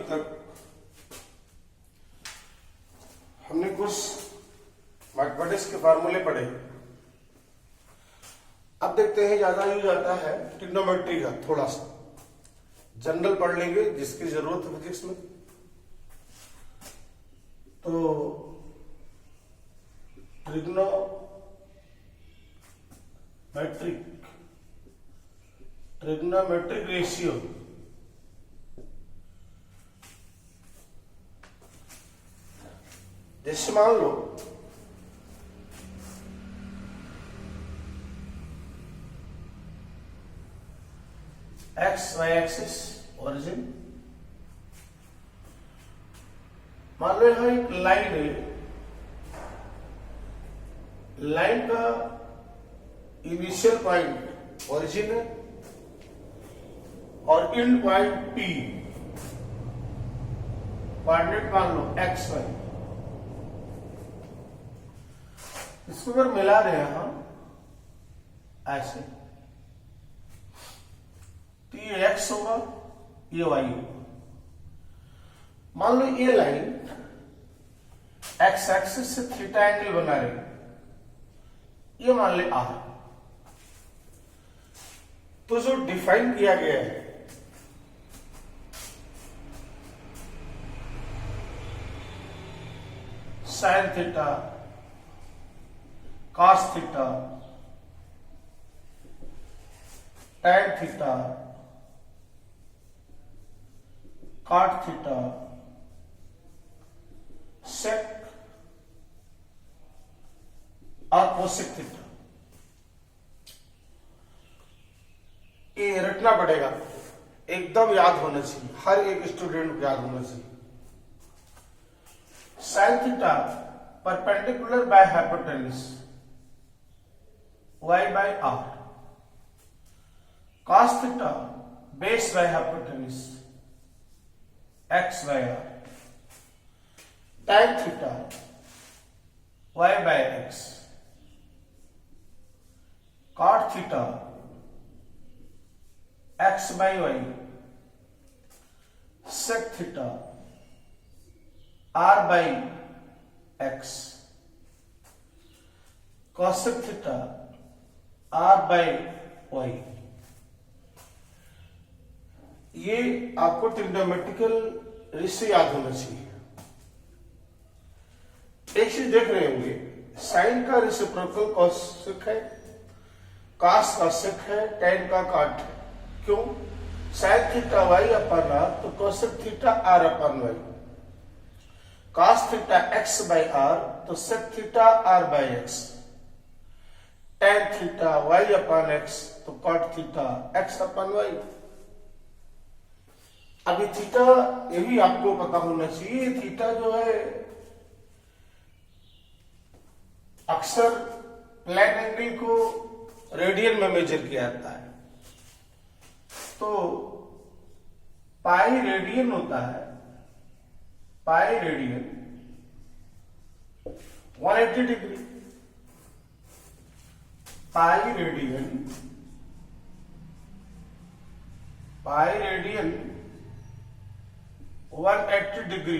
तक हमने कुछ मैथमेटिक्स के फार्मूले पढ़े। अब देखते हैं ज्यादा यूज आता है ट्रिग्नोमेट्री का, थोड़ा सा जनरल पढ़ लेंगे जिसकी जरूरत है फिजिक्स में। तो ट्रिग्नोमेट्रिक रेशियो जैसे मान लो एक्स वाई एक्सिस ओरिजिन, मान लो यहां एक लाइन है, लाइन का इनिशियल पॉइंट ओरिजिन है और एंड पॉइंट पी, कोऑर्डिनेट मान लो एक्स वाई। इसको अगर मिला रहे हैं हम ऐसे, तो ये एक्स होगा, ये वाई होगा। मान लो ये लाइन एक्स एक्सिस से थीटा एंगल बना रही, ये मान ले आर। तो जो डिफाइन किया गया है sine theta, cos theta, tan theta, cot theta, sec और कोसेक थीटा, ये रटना पड़ेगा, एकदम याद होना चाहिए, हर एक स्टूडेंट को याद होना चाहिए। Sine theta perpendicular by hypotenuse y by r, cos theta base by hypotenuse x by r, tan theta y by x, cot theta x by y, sec theta r by x, cosec theta r by y। ये आपको trigonometrical ratio याद होना चाहिए। एक चीज देख रहे होंगे, साइन का रेसिप्रोकल कॉसेक है, कॉस का सेक है, टैन का कॉट। क्यों? Sine theta y upon r, तो cosec theta r upon y. Cos theta x by r, तो sec theta r by x. Tan theta y upon x, तो cot theta x upon y. अभी theta, ये भी आपको पता होना चाहिए, थीटा जो है अक्सर प्लेन एंगल को रेडियन में मेजर किया जाता है। तो पाई रेडियन होता है, pi radian 180 degree, pi radian 180 degree.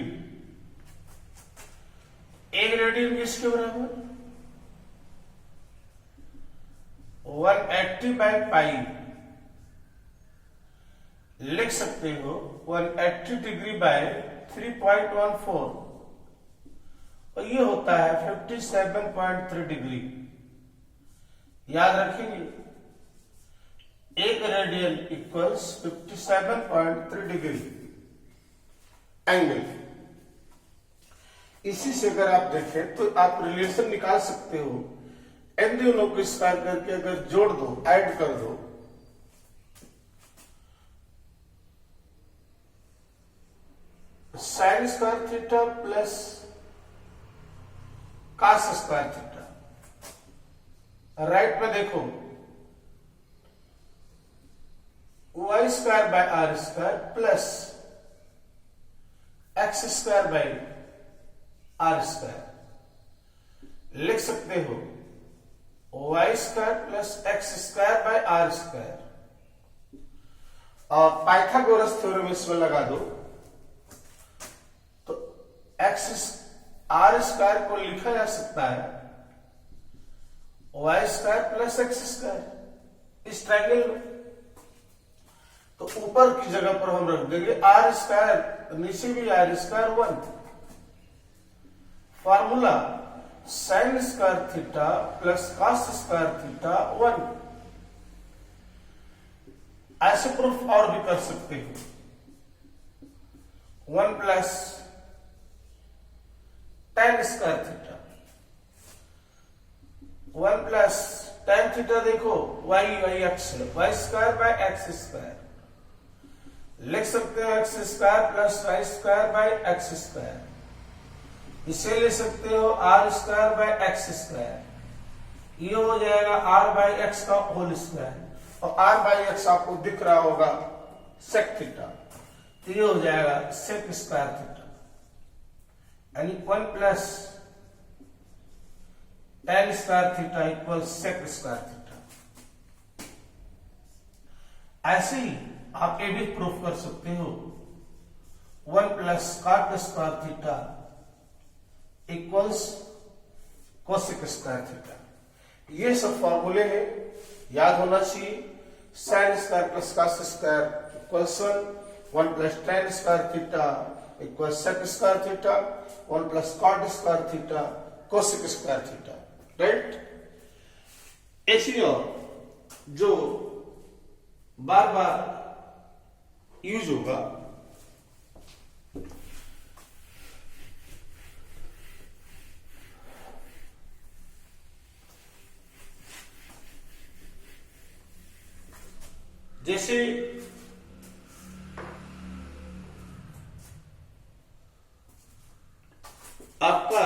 एक रेडियन किसके बराबर? 180 बाय पाई। लिख सकते हो 180 डिग्री बाय 3.14, और ये होता है 57.3 डिग्री। याद रखेंगे, एक रेडियन इक्वल्स 57.3 डिग्री एंगल। इसी से अगर आप देखें तो आप रिलेशन निकाल सकते हो, इन दोनों को स्क्वायर करके अगर जोड़ दो, ऐड कर दो, sine square theta plus cos square theta. Right में देखो, Y square by R square plus X square by R square. लिख सकते हो Y square plus X square by R square. और पाइथागोरस थ्योरम इसमें लगा दो, आर स्क्वायर को लिखा जा सकता है Y square plus X square इस ट्रायंगल में। तो ऊपर की जगह पर हम रख देंगे आर स्क्वायर, नीचे भी R square 1। Formula sine square theta plus cos square theta 1। ऐसे प्रूफ और भी कर सकते हैं। 1 plus tan square theta, 1 plus tan theta देखो वाई एक्स है, Y square by X square. लिख सकते हो X square plus Y square by X square. इसे ले सकते हो R square by X square. ये हो जाएगा आर बाय एक्स का होल स्क्वायर, और आर बाय एक्स आपको दिख रहा होगा सेक थीटा, तो ये हो जाएगा सेक स्क्वायर थीटा, यानी 1 plus tan square theta equal sec square theta. ऐसे ही आप ये भी प्रूफ कर सकते हो 1 plus cot square theta equals cosec square theta. ये सब फॉर्मूले हैं, याद होना चाहिए। Sine square plus cos square equals 1 plus tan square theta equal sec square theta, 1 plus cot square theta cosec square theta, right. ऐसी और जो बार बार यूज होगा, जैसे आपका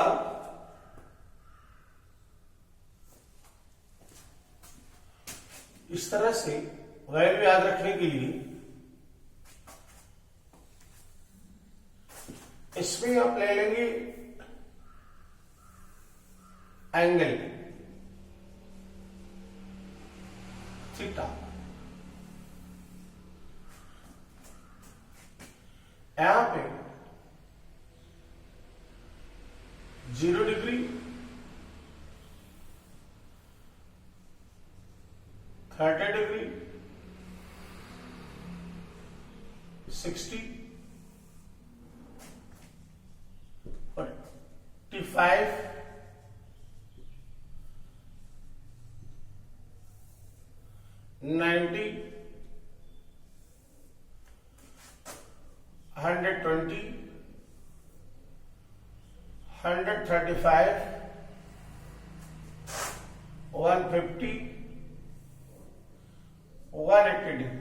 इस तरह से वैल्यू याद रखने के लिए इसमें आप ले लेंगे एंगल थीटा। यहां पे 0 डिग्री, 30 डिग्री, 60, 45, 90, 120, 135, 150, 180 डिग्री।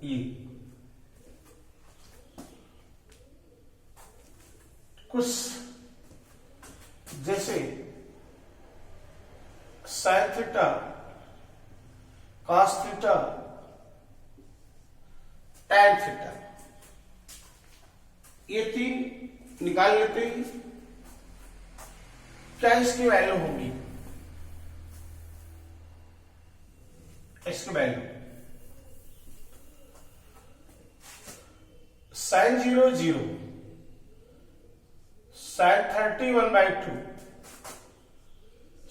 ये कुछ जैसे sign theta, cos theta, tan theta, ये 3 निकाल लेते हैं। क्या इसकी वैल्यू होगी? इसकी value sine 0 0, sine 30 1/2,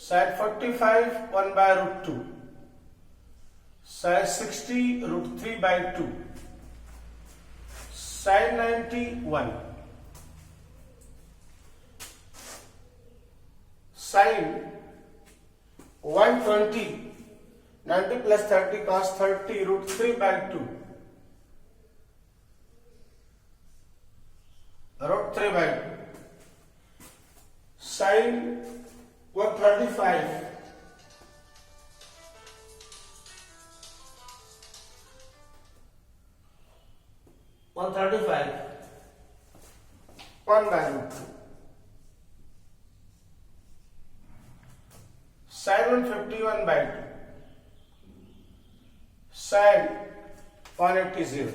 sine 45 1/√2, sine 60 √3/2, sine 90 1, sine 120 90 plus 30 cos 30 √3/2, √3/2, sine 135 1/√2, sine 150 1/2, sine 180।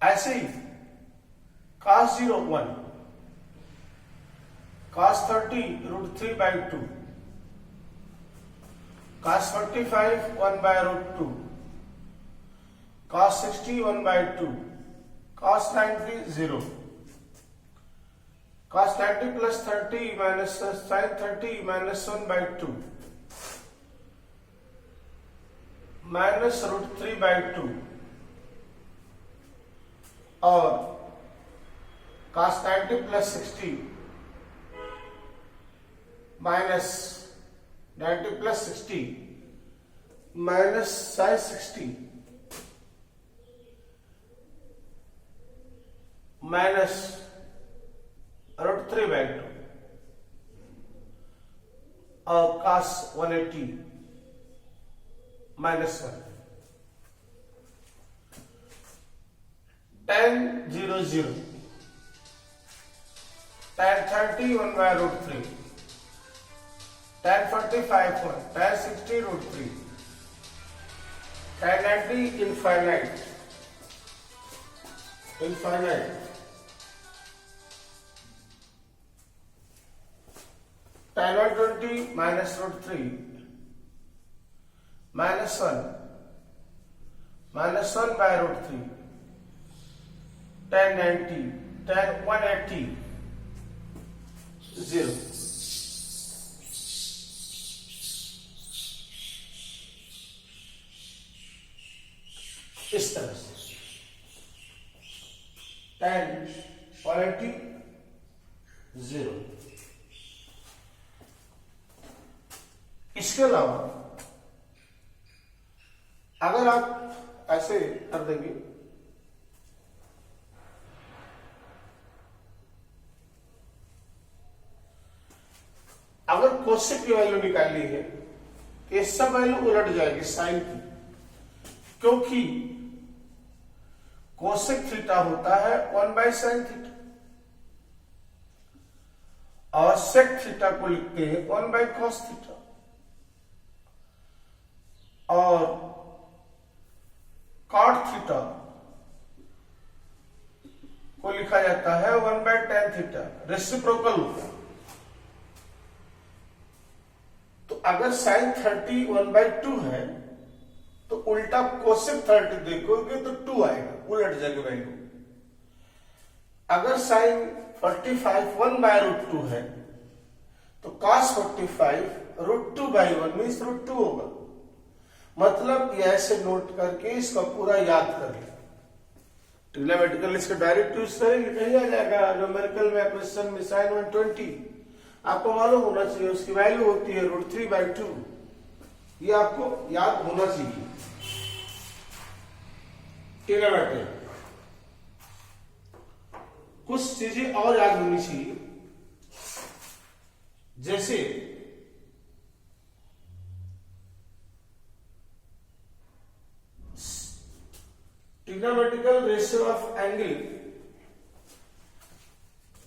ऐसे ही cos 0 1, cos 30 √3/2, cos 45 1/√2, cos 60 1/2, cos 90 0, cos 90 plus 30 minus sin 30 minus 1 by 2 minus root 3 by 2 और cos 90 plus 60 minus 90 plus 60 minus sin 60 minus root 3 by 2 और cos 180 minus 1 tan 0 0 tan 30 1 by root 3 tan 45 1 tan 60 root 3 tan 90 infinite tan 120 minus root 3 minus 1 by root 3 tan 90 tan 180 0 इस तरह से tan 180 0। इसके अलावा अगर आप ऐसे कर देंगे अगर कोसेक की वैल्यू निकालनी है तो ये सब वैल्यू उलट जाएगी साइन की, क्योंकि कोसेक थीटा होता है 1 बाय साइन थीटा और सेक थीटा को लिखते हैं 1 बाय कॉस थीटा और कॉट थीटा को लिखा जाता है 1 बाय टेन थीटा, रेसिप्रोकल होता है। तो अगर साइन 30 1 बाय 2 है तो उल्टा कोसेक 30 देखोगे तो 2 आएगा, उलट जाएगा वैल्यू। अगर साइन 45 1 बाय रूट 2 है तो cos 45 root 2 by 1 means root 2 होगा। मतलब ये ऐसे नोट करके इसका पूरा याद कर ले। ट्रिग्नोमेट्रिकल इसका डायरेक्ट यूज करेंगे कहीं आ जाएगा। न्यूमेरिकल में क्वेश्चन में साइन 120 आपको मालूम होना चाहिए, उसकी वैल्यू होती है रूट 3 बाय 2। ये आपको याद होना चाहिए। ट्रिग्नोमेट्री कुछ चीजें और याद होनी चाहिए, जैसे ट्रिग्नोमेट्रिकल रेशियो ऑफ एंगल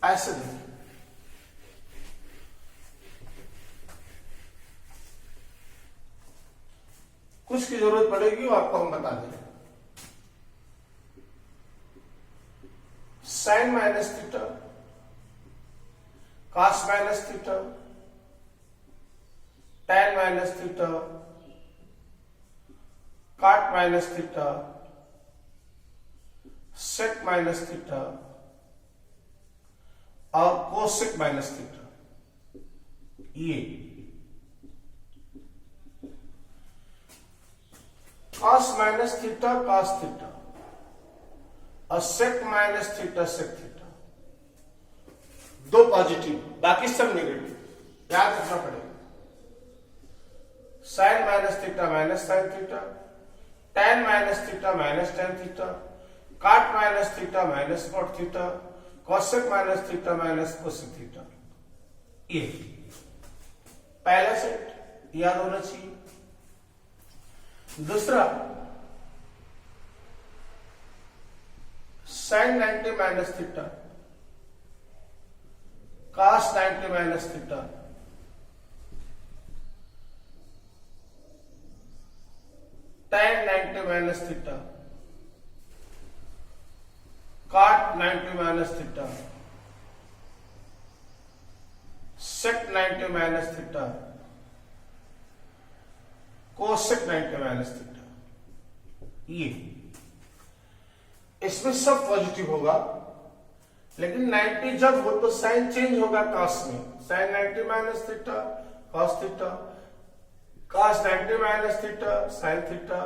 ऐसे नहीं, कुछ की जरूरत पड़ेगी वो आपको हम बता देंगे। Sine minus theta, cos minus theta, tan minus theta, cot minus theta, sec minus theta और कोसेक माइनस थीटा। ये cos minus theta cos theta और sec minus theta sec theta, दो पॉजिटिव बाकी सब नेगेटिव, याद रखना पड़ेगा। Sine minus theta minus sine theta, tan minus theta minus tan theta, cot minus theta minus cot theta, cosec minus theta minus cosec theta. ये पहला set याद होना चाहिए। दूसरा sine 90 minus theta, cos 90 minus theta, tan 90 minus theta, cot 90 minus theta, sec 90 minus theta, cosec 90 minus theta. ये इसमें सब positive होगा, लेकिन 90 जब हो तो साइन चेंज होगा कॉस में, sine 90 minus theta cos theta, cos 90 minus theta sine theta,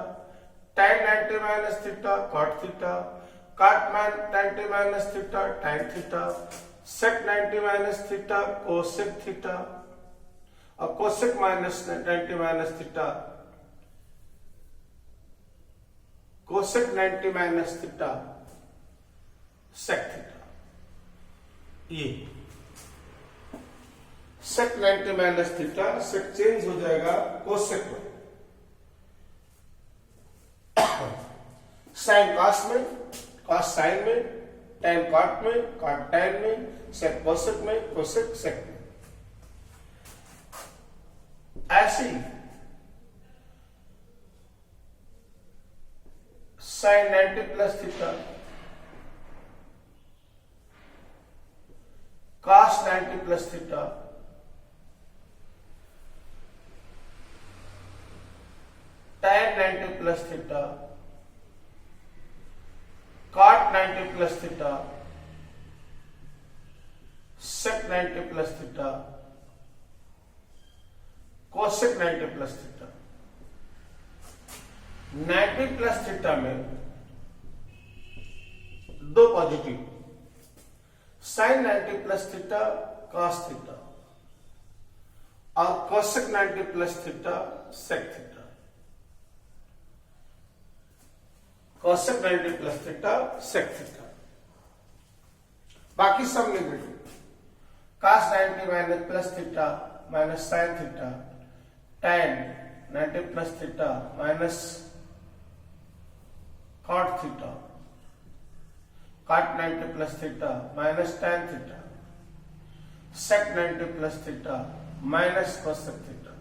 tan 90 minus theta cot theta, cot 90 minus theta tan theta, sec 90 minus theta cosec theta, और cosec minus 90 minus theta cosec 90 minus theta sec theta. ये sec 90 minus theta sec change हो जाएगा cosec में, sine cos में, cos sine में, tan cot में, cot tan में, sec cosec में, कोसेक सेक में। ऐसे ही sine 90 plus theta cos 90 plus theta tan 90 plus theta cot 90 plus theta sec 90 plus theta cosec 90 plus theta। 90 plus theta में दो positive, sine 90 plus theta cos theta और cosec 90 plus theta sec theta, cosec 90 plus theta sec theta, बाकी सब negative, cos 90 minus plus theta minus sine theta, tan 90 plus theta minus cot theta, cot 90 plus theta minus tan theta, sec 90 plus theta minus cosec theta।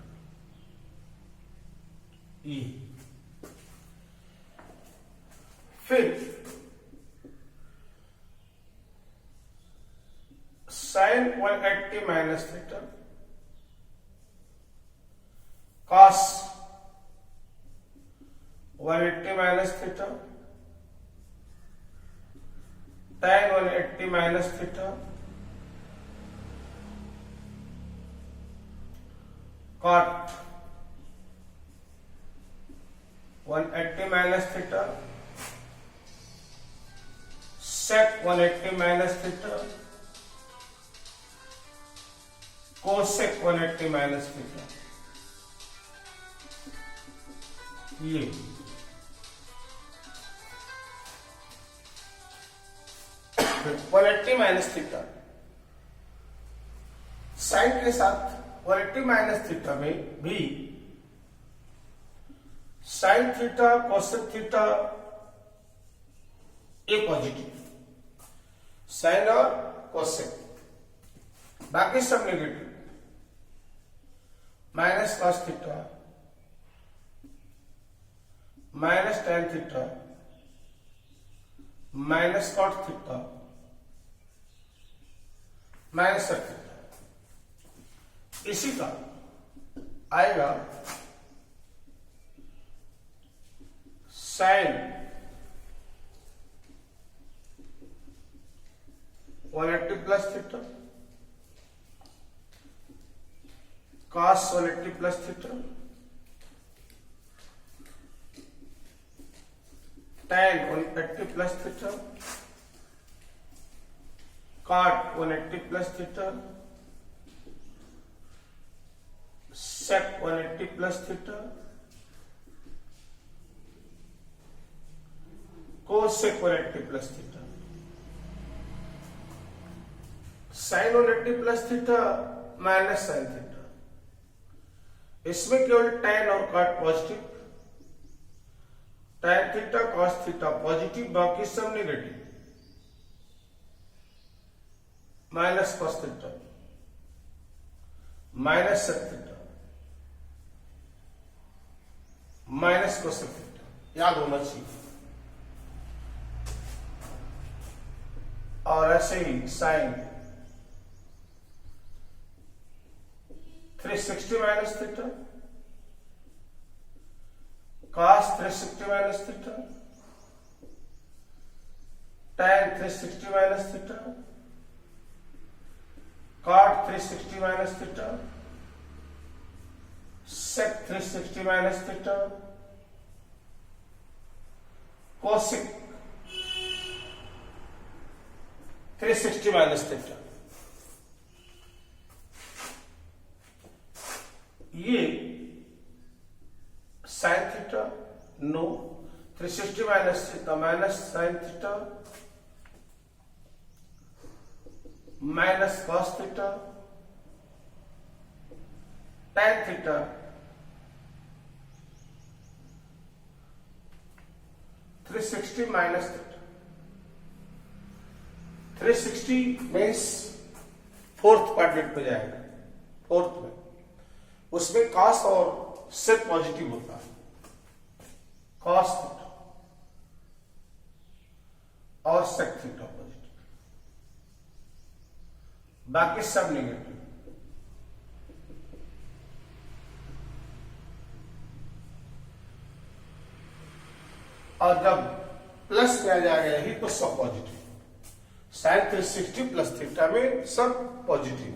ये फिर sin 180 minus theta cos 180 minus theta tan 180 minus theta cot 180 minus theta sec 180 minus theta cosec 180 minus theta। ये 180 minus theta sign के साथ 180 minus theta में भी sine theta cosec theta a positive, sine और cosec, बाकी सब negative, minus cos theta minus tan theta minus cot theta minus sec theta. इसी का आएगा sine 180 plus theta cos 180 plus theta tan 180 plus theta cot 180 plus theta sec 180 plus theta cosec 180 plus theta। sin 180 plus theta minus sin theta, इसमें केवल tan और cot positive, tan theta cos theta positive, बाकी सब negative, minus cos theta minus sec theta minus cosec theta, याद होना चाहिए। और ऐसे ही sine 360 minus theta cos 360 minus theta tan 360 minus theta, cot 360 minus theta, sec 360 minus theta, cosec 360 minus theta. ये sin theta no 360 minus theta minus sin theta minus cos theta tan theta 360 minus theta 360 means fourth quadrant पे जाएगा, fourth में उसमें cos और sec positive होता है, cos theta और sec theta positive, बाकी सब नेगेटिव। और जब प्लस में आ जाएगा यही तो सब पॉजिटिव, sin 360 प्लस थीटा में सब पॉजिटिव।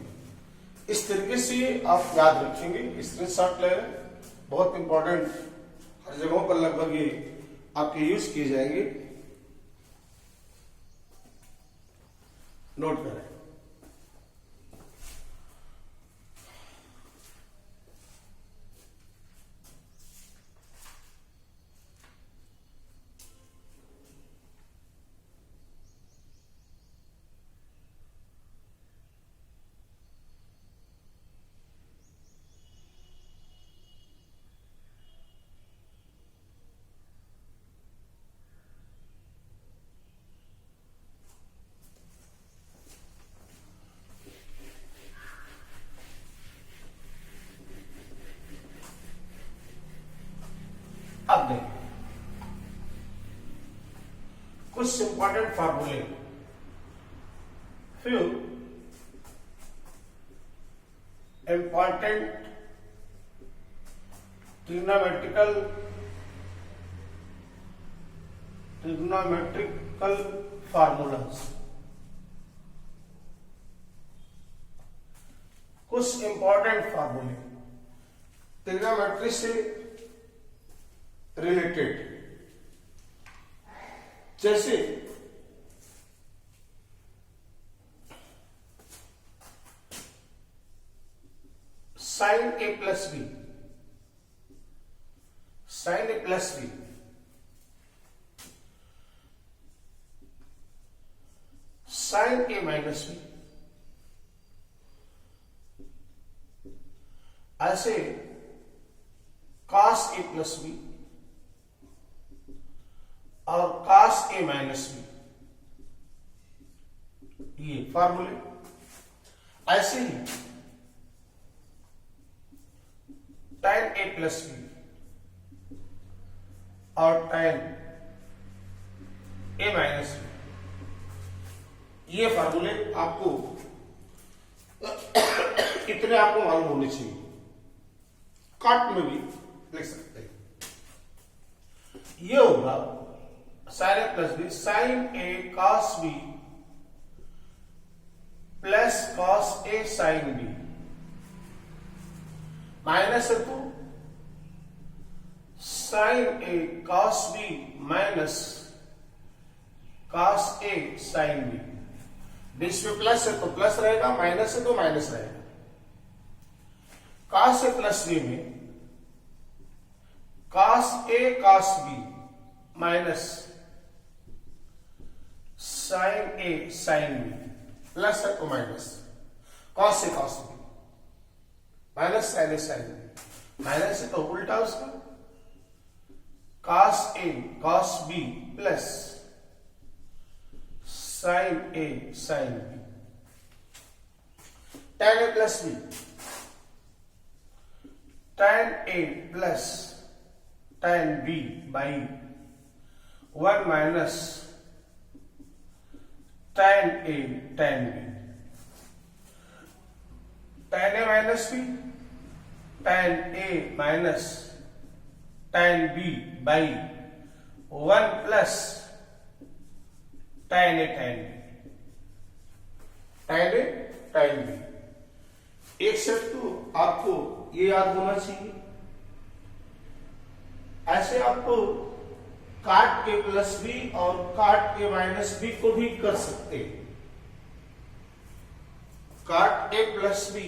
इस तरीके से आप याद रखेंगे, स्क्रीनशॉट ले लें, बहुत इंपॉर्टेंट, हर जगहों पर लगभग ये आपके यूज किए जाएंगे, नोट करें। अब देखिए कुछ इंपॉर्टेंट फार्मूले, few important trigonometrical formulas, कुछ इंपॉर्टेंट फार्मूले ट्रिग्नोमेट्री से रिलेटेड, जैसे sin a plus B, sin a plus B sin a minus B, ऐसे cos a प्लस बी और cos a माइनस बी, ये फार्मूले। ऐसे ही tan a प्लस बी और tan a माइनस बी, ये फार्मूले आपको इतने आपको मालूम होने चाहिए, कट में भी लिख सकते हैं। ये होगा sin a plus B sin a cos b plus cos a sin b, minus है तो sin a cos b minus cos a sin b, बीच में प्लस है तो प्लस रहेगा, माइनस है तो माइनस रहेगा। cos a प्लस b में cos a cos b minus sin a sin b, plus है तो minus, cos a cos b minus sin a sin b, minus है तो उल्टा उसका cos a cos b plus sin a sin b, tan a plus b tan a plus tan b by 1 minus tan a tan b, tan a minus b tan a minus tan b by 1 plus tan A tan B, tan A tan B। एक set तो आपको ये याद होना चाहिए। ऐसे आपको काट A प्लस बी और काट A माइनस बी को भी कर सकते हैं। काट A प्लस बी,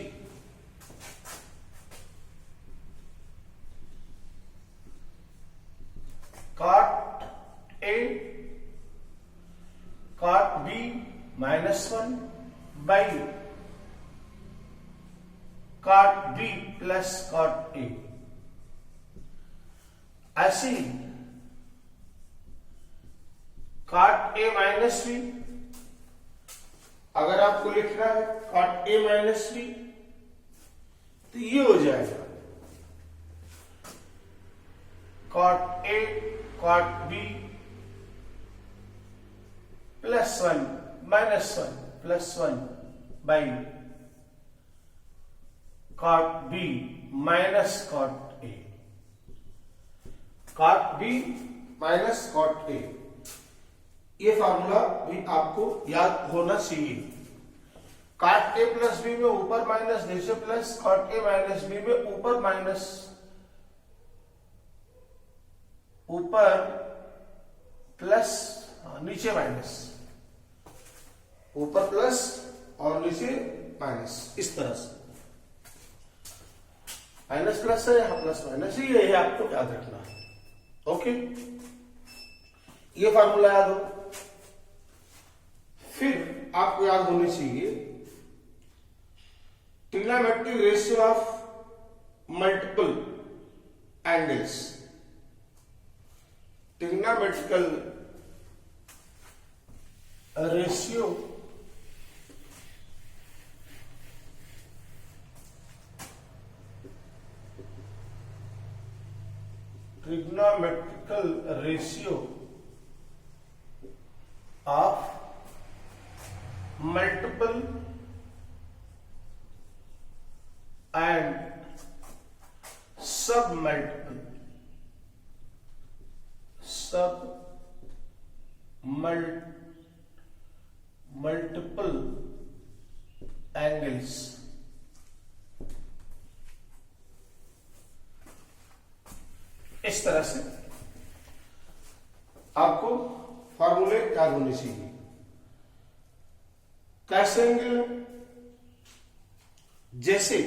काट A काट B -1 बाई काट B प्लस काट A। ऐसे ही काट A माइनस बी, अगर आपको लिखना है काट A माइनस बी तो ये हो जाएगा काट A काट B +1 -1 +1 बाई काट B माइनस काट A, काट B माइनस काट A। ये फार्मूला भी आपको याद होना चाहिए। काट A प्लस बी में ऊपर माइनस नीचे प्लस, काट A माइनस बी में ऊपर माइनस ऊपर प्लस नीचे माइनस, ऊपर प्लस और नीचे माइनस, इस तरह से माइनस प्लस है, यहां प्लस माइनस ही है, आपको याद रखना है। ओके, ये फार्मूला याद हो। फिर आपको याद होनी चाहिए trigonometric ratio of multiple angles. Trigonometrical ratio trigonometrical ratio of multiple and सब मल्टीपल एंगल्स। इस तरह से आपको फॉर्मूले याद होने चाहिए। कैसे एंगल? जैसे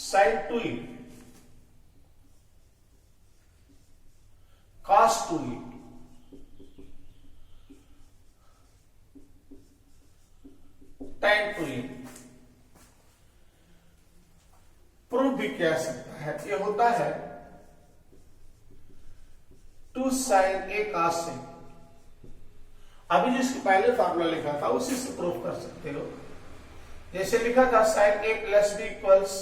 sign 2e cos 2e, tan 2e। Proof भी कह सकता है, ये होता है 2 sin A cos A। अभी जिसके पहले फार्मूला लिखा था उसी से प्रूफ कर सकते हो। जैसे लिखा था sin A plus B equals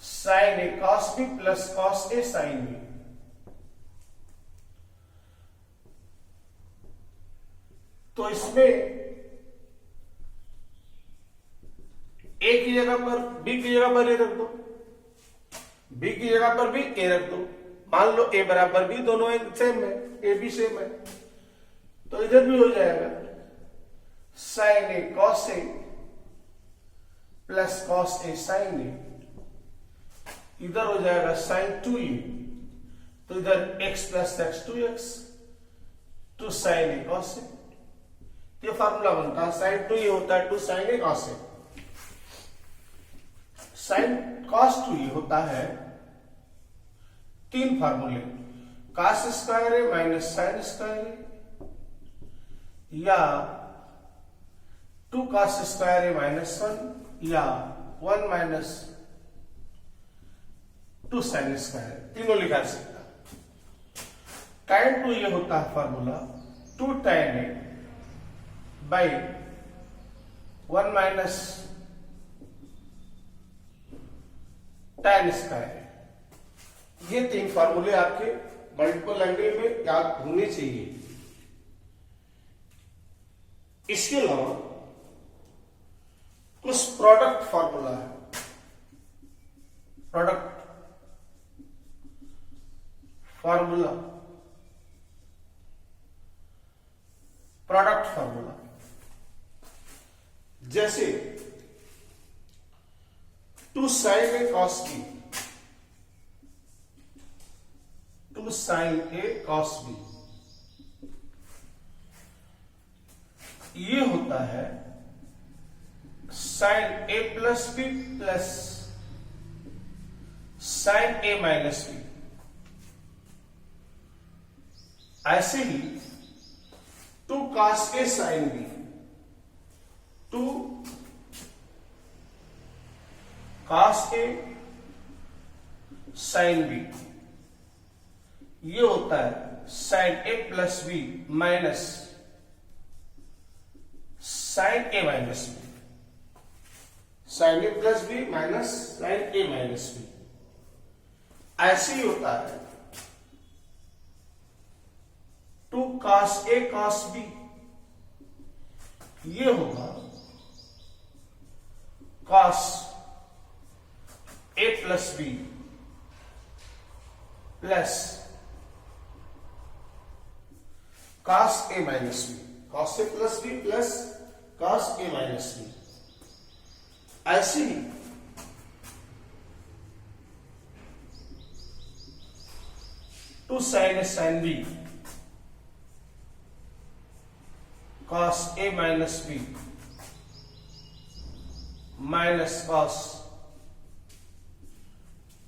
sin A cos B plus cos A sin B। तो इसमें A की जगह पर B की जगह पर A रख दो, B की जगह पर भी A रख दो। मान लो A बराबर B, दोनों सेम है, A भी सेम है, तो इधर भी हो जाएगा sin A cos A plus cos A sin A। इधर हो जाएगा sin 2e, तो इधर x plus x 2x, 2 sin A cos A। ये फार्मूला बनता है। sin 2e होता है 2 sin A cos A। sin cos 2e होता है 3 फार्मूले, cos square A minus sin square A, या 2 cos स्क्वायर A माइनस 1, या 1 माइनस 2 sin स्क्वायर, तीनों लिखा सकता। tan 2 ये होता है formula 2 tan A by 1 minus tan square. ये 3 फार्मूले आपके मल्टीपल एंगल में याद होने चाहिए। इसके अलावा कुछ प्रोडक्ट फार्मूला है। Product formula, product formula. जैसे 2 sin A cos B, 2 sin A cos B, ये होता है sin A plus B plus sin A minus B। ऐसे ही 2 cos A sin B, 2 cos A sin B, ये होता है sin A plus B minus sin A minus B, sin A plus B minus sin A minus B। ऐसे ही होता है 2 cos A cos B, ये होगा cos A plus B plus cos A minus B, cos A plus B plus cos A minus B। ऐसे ही 2 sin A sin B cos A minus B minus cos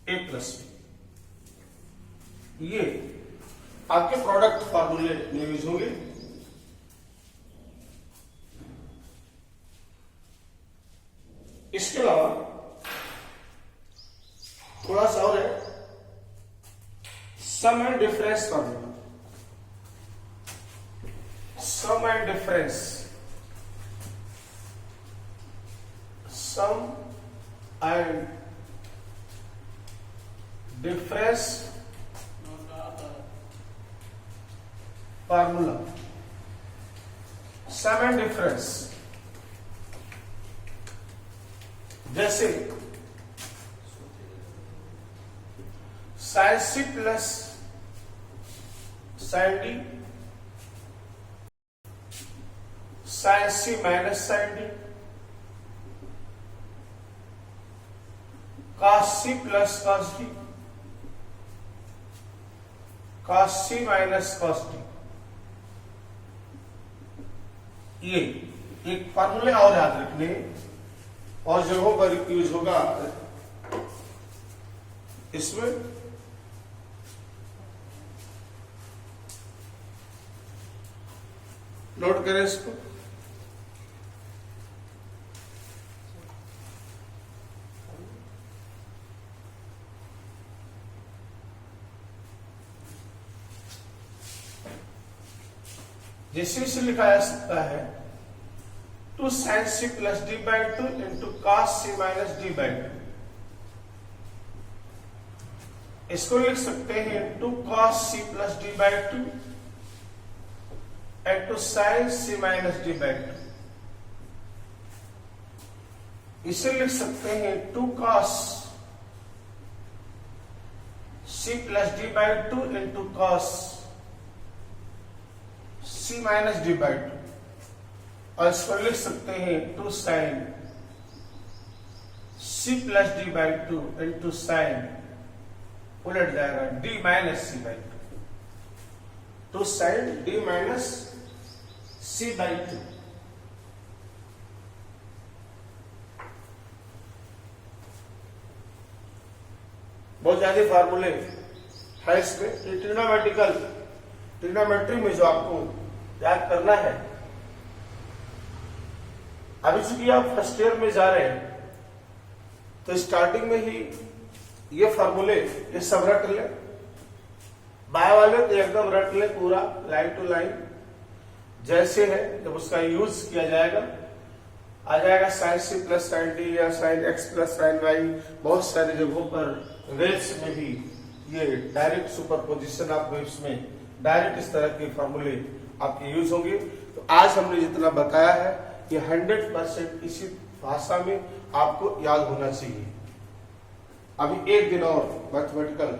A plus B, ये आपके product फार्मूले में use होंगे। इसके अलावा थोड़ा सा और है, sum and difference formula. Sum and difference, sum and difference formula. Sum and difference जैसे sin C plus sin D, sin C minus sin D, cos C plus cos D, cos C minus cos D। ये एक फार्मूले और याद रखने और जगहों पर यूज होगा। इसमें नोट करें इसको। जैसे इसे लिखा जा सकता है 2 sin C plus D by 2 into cos C minus D by 2। इसको लिख सकते हैं 2 cos C plus D by 2 into sin C minus D by 2। इसे लिख सकते हैं 2 cos C plus D by 2 into cos C minus D by 2। और इसको लिख सकते हैं 2 sin C plus D by 2 into sine, उलट जाएगा D minus C by 2, 2 sin D minus C by 2। बहुत ज्यादा फार्मूले है इसमें। ट्रिग्नोमेट्री में जो आपको याद करना है, अभी चूंकि आप फर्स्ट ईयर में जा रहे हैं तो स्टार्टिंग में ही ये फार्मूले ये सब रट ले, बाय वाले तो एकदम रट ले पूरा लाइन टू लाइन जैसे है। जब उसका यूज किया जाएगा आ जाएगा sin C plus sin D या sin X plus sin Y। बहुत सारी जगहों पर वेव्स में भी ये डायरेक्ट सुपरपोजिशन आप वेव्स में डायरेक्ट इस तरह के फार्मूले आपके यूज होंगे। तो आज हमने जितना बताया है ये 100% इसी भाषा में आपको याद होना चाहिए। अभी एक दिन और मैथमेटिकल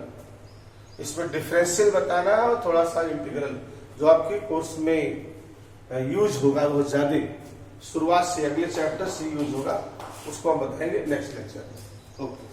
इसमें डिफरेंशियल बताना है और थोड़ा सा इंटीग्रल जो आपके कोर्स में यूज होगा बहुत ज्यादा, शुरुआत से अगले चैप्टर से यूज होगा, उसको हम बताएंगे नेक्स्ट लेक्चर में। ओके।